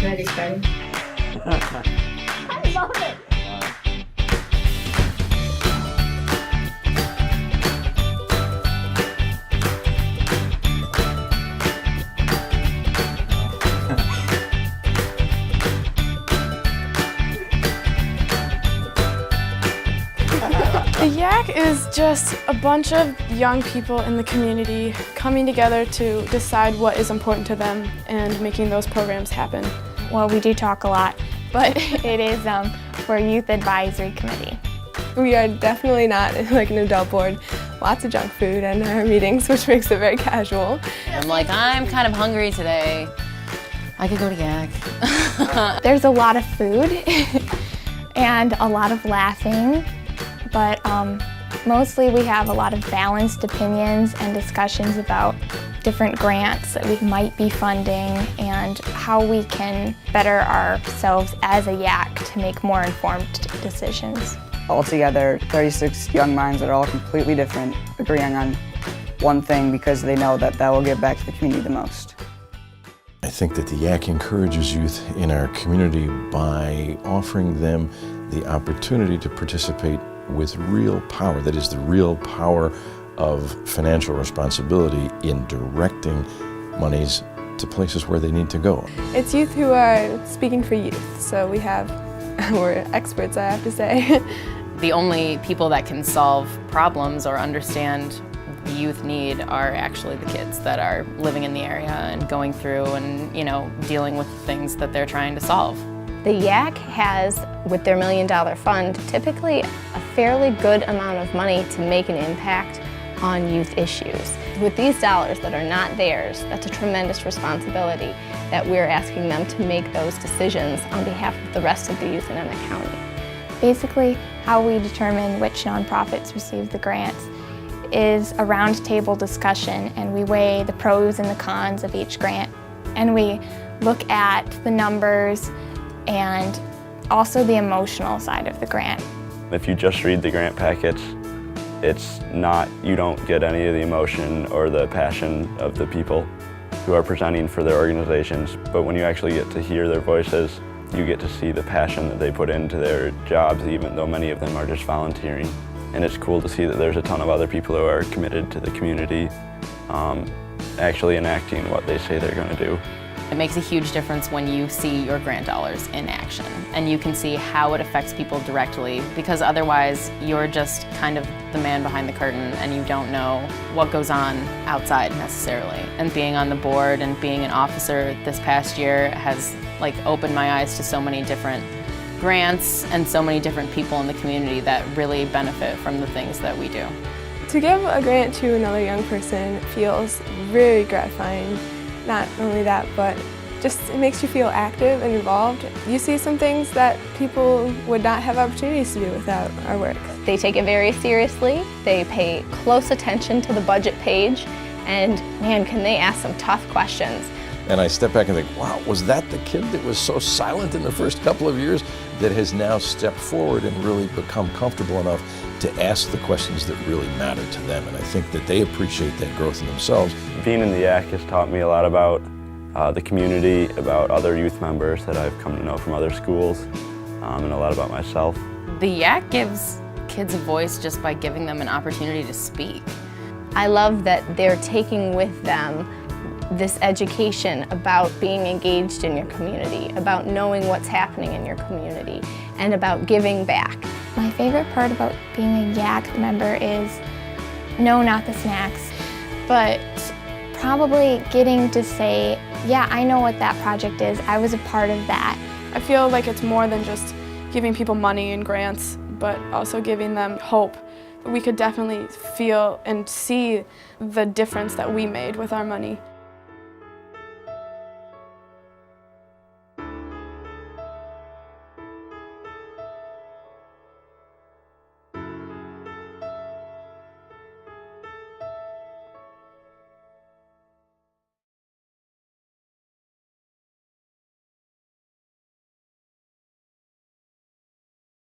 Can I get started? I love it. The YAC is just a bunch of young people in the community coming together to decide what is important to them and making those programs happen. Well, we do talk a lot, but it is for a youth advisory committee. We are definitely not like an adult board. Lots of junk food in our meetings, which makes it very casual. I'm like, I'm kind of hungry today. I could go to YAC. There's a lot of food and a lot of laughing, but mostly we have a lot of balanced opinions and discussions about different grants that we might be funding and how we can better ourselves as a YAC to make more informed decisions. Altogether, 36 young minds that are all completely different, agreeing on one thing because they know that that will give back to the community the most. I think that the YAC encourages youth in our community by offering them the opportunity to participate with real power, that is the real power of financial responsibility in directing monies to places where they need to go. It's youth who are speaking for youth, so we're experts, I have to say. The only people that can solve problems or understand the youth need are actually the kids that are living in the area and going through and, dealing with things that they're trying to solve. The YAC has, with their $1 million fund, typically a fairly good amount of money to make an impact on youth issues. With these dollars that are not theirs, that's a tremendous responsibility that we're asking them to make those decisions on behalf of the rest of the youth in Emmett County. Basically, how we determine which nonprofits receive the grants is a roundtable discussion, and we weigh the pros and the cons of each grant. And we look at the numbers and also the emotional side of the grant. If you just read the grant packets, you don't get any of the emotion or the passion of the people who are presenting for their organizations, but when you actually get to hear their voices, you get to see the passion that they put into their jobs, even though many of them are just volunteering. And it's cool to see that there's a ton of other people who are committed to the community, actually enacting what they say they're going to do. It makes a huge difference when you see your grant dollars in action and you can see how it affects people directly, because otherwise you're just kind of the man behind the curtain and you don't know what goes on outside necessarily. And being on the board and being an officer this past year has opened my eyes to so many different grants and so many different people in the community that really benefit from the things that we do. To give a grant to another young person feels very gratifying. Not only that, but it makes you feel active and involved. You see some things that people would not have opportunities to do without our work. They take it very seriously. They pay close attention to the budget page, and man, can they ask some tough questions. And I step back and think, wow, was that the kid that was so silent in the first couple of years that has now stepped forward and really become comfortable enough to ask the questions that really matter to them? And I think that they appreciate that growth in themselves. Being in the YAC has taught me a lot about the community, about other youth members that I've come to know from other schools, and a lot about myself. The YAC gives kids a voice just by giving them an opportunity to speak. I love that they're taking with them this education about being engaged in your community, about knowing what's happening in your community, and about giving back. My favorite part about being a YAC member is, no, not the snacks, but probably getting to say, yeah, I know what that project is. I was a part of that. I feel like it's more than just giving people money and grants, but also giving them hope. We could definitely feel and see the difference that we made with our money.